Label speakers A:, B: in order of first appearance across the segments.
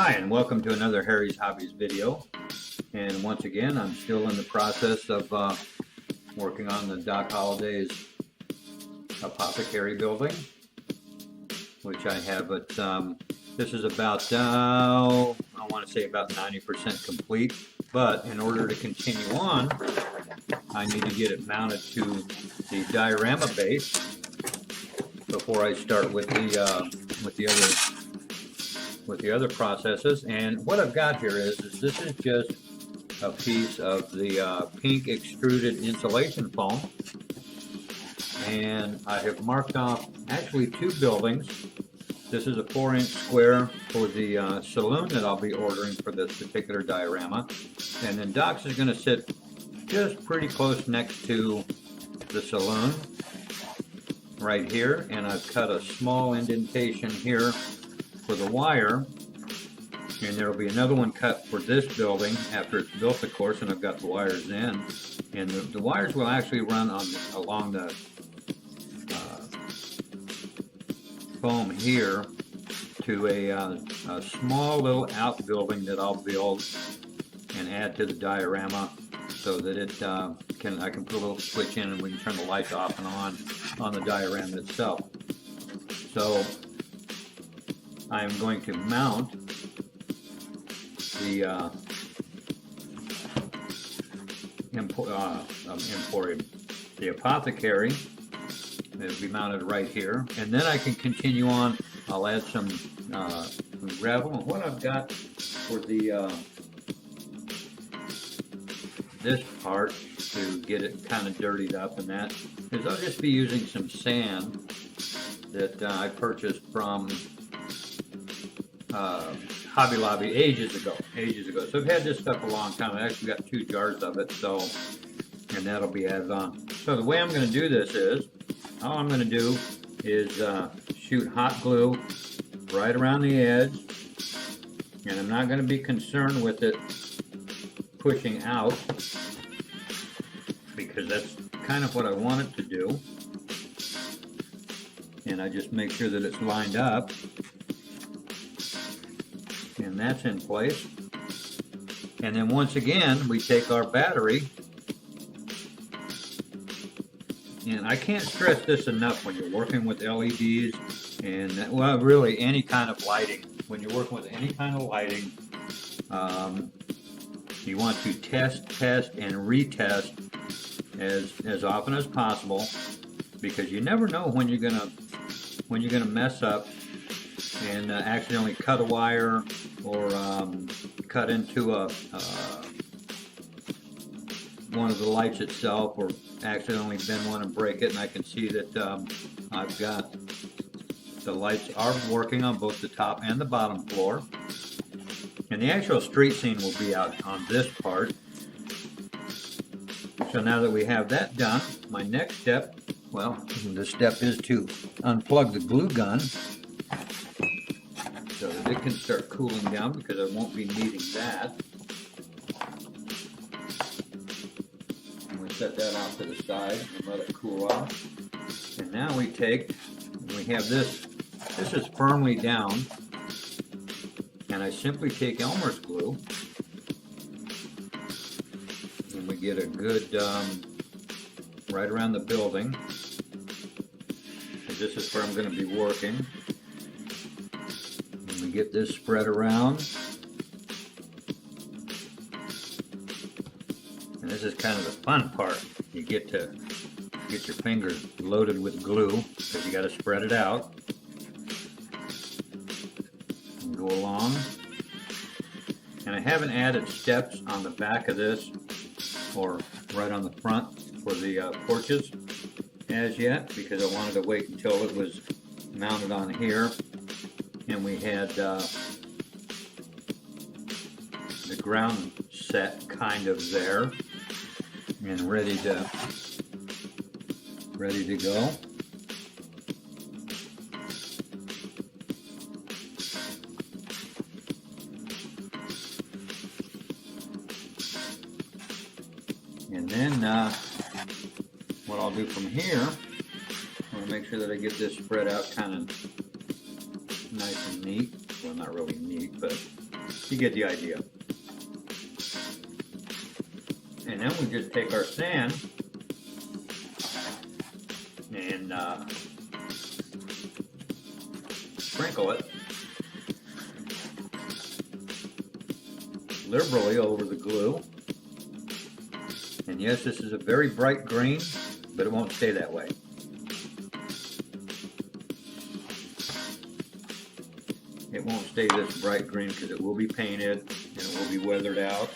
A: Hi, and welcome to another Harry's Hobbies video. And once again, I'm still in the process of working on the Doc Holliday's Apothecary building, which I have at, this is about, I want to say about 90% complete. But in order to continue on, I need to get it mounted to the diorama base before I start with the other processes. And what I've got here is this is just a piece of the pink extruded insulation foam, and I have marked off actually two buildings. This is a 4-inch square for the saloon that I'll be ordering for this particular diorama, and then Doc's is going to sit just pretty close next to the saloon right here, and I've cut a small indentation here for the wire, and there will be another one cut for this building after it's built, of course, and I've got the wires in, and the wires will actually run along the foam here to a small little outbuilding that I'll build and add to the diorama, so that I can put a little switch in and we can turn the lights off and on the diorama itself. So I am going to mount the the Apothecary. It'll be mounted right here, and then I can continue on. I'll add some gravel. And what I've got for the this part to get it kind of dirtied up, and that is I'll just be using some sand that I purchased from Hobby Lobby ages ago. So I've had this stuff a long time. I actually got 2 jars of it, and that'll be added on. So the way I'm going to do this is, all I'm going to do is shoot hot glue right around the edge, and I'm not going to be concerned with it pushing out, because that's kind of what I want it to do. And I just make sure that it's lined up, and that's in place. And then once again, we take our battery, and I can't stress this enough when you're working with LEDs and, well, really any kind of lighting. When you're working with any kind of lighting, you want to test and retest as often as possible, because you never know when you're gonna mess up and accidentally cut a wire, or cut into one of the lights itself, or accidentally bend one and break it. And I can see that I've got the lights are working on both the top and the bottom floor, and the actual street scene will be out on this part. So now that we have that done, my next step, well, the step is to unplug the glue gun so that it can start cooling down, because I won't be needing that. And we set that off to the side and let it cool off. And now we have this is firmly down, and I simply take Elmer's glue, and we get a good right around the building. And this is where I'm going to be working. And we get this spread around. And this is kind of the fun part. You get to get your fingers loaded with glue, because you got to spread it out and go along. And I haven't added steps on the back of this, or right on the front for the porches as yet, because I wanted to wait until it was mounted on here and we had the ground set kind of there and ready to go. And then what I'll do from here, I'm going to make sure that I get this spread out kind of nice and neat. Well, not really neat, but You get the idea. And then we just take our sand and sprinkle it liberally over the glue. And yes, this is a very bright green, but it won't stay that way. It won't stay this bright green because it will be painted and it will be weathered out.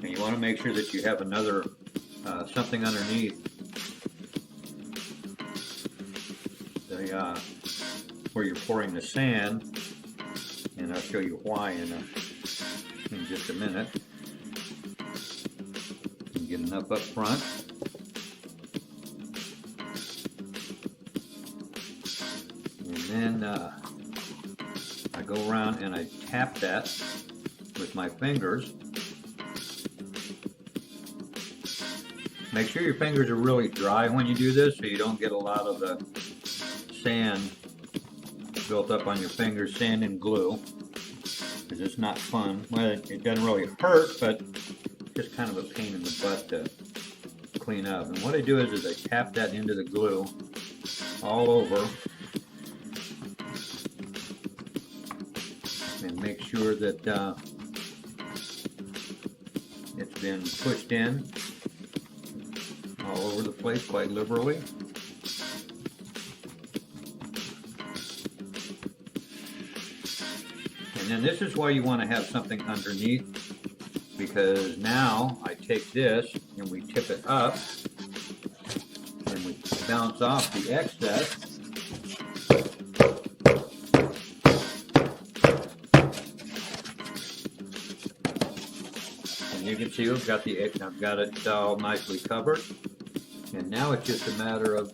A: And you want to make sure that you have another something underneath the, where you're pouring the sand, and I'll show you why in just a minute. You get enough up front. And then I go around and I tap that with my fingers. Make sure your fingers are really dry when you do this so you don't get a lot of the sand built up on your fingers, sand and glue, because it's not fun. Well, it doesn't really hurt, but just kind of a pain in the butt to clean up. And what I do is I tap that into the glue all over and make sure that it's been pushed in all over the place quite liberally. And then this is why you want to have something underneath, because now I take this and we tip it up and we bounce off the excess. And you can see I've got it all nicely covered. And now it's just a matter of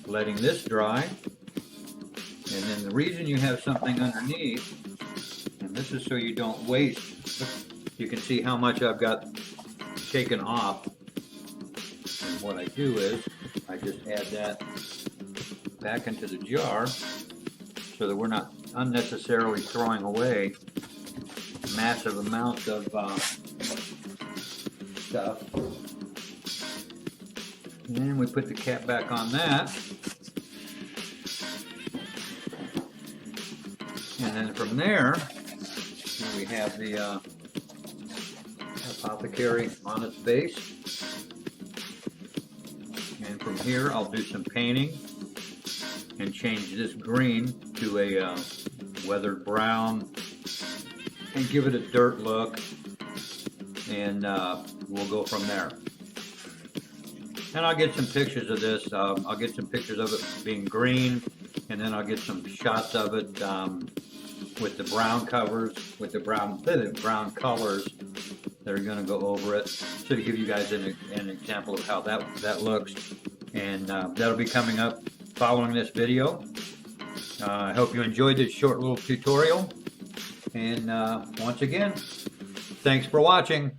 A: letting this dry. And then the reason you have something underneath, and this is so you don't waste, you can see how much I've got shaken off. And what I do is I just add that back into the jar so that we're not unnecessarily throwing away massive amounts of stuff. And we put the cap back on that. And then from there, we have the Apothecary on its base. And from here, I'll do some painting and change this green to a weathered brown and give it a dirt look. And we'll go from there. And I'll get some pictures of this. I'll get some pictures of it being green, and then I'll get some shots of it with the brown covers, with the brown colors that are going to go over it, so to give you guys an example of how that looks. And that'll be coming up following this video. I hope you enjoyed this short little tutorial. And once again, thanks for watching.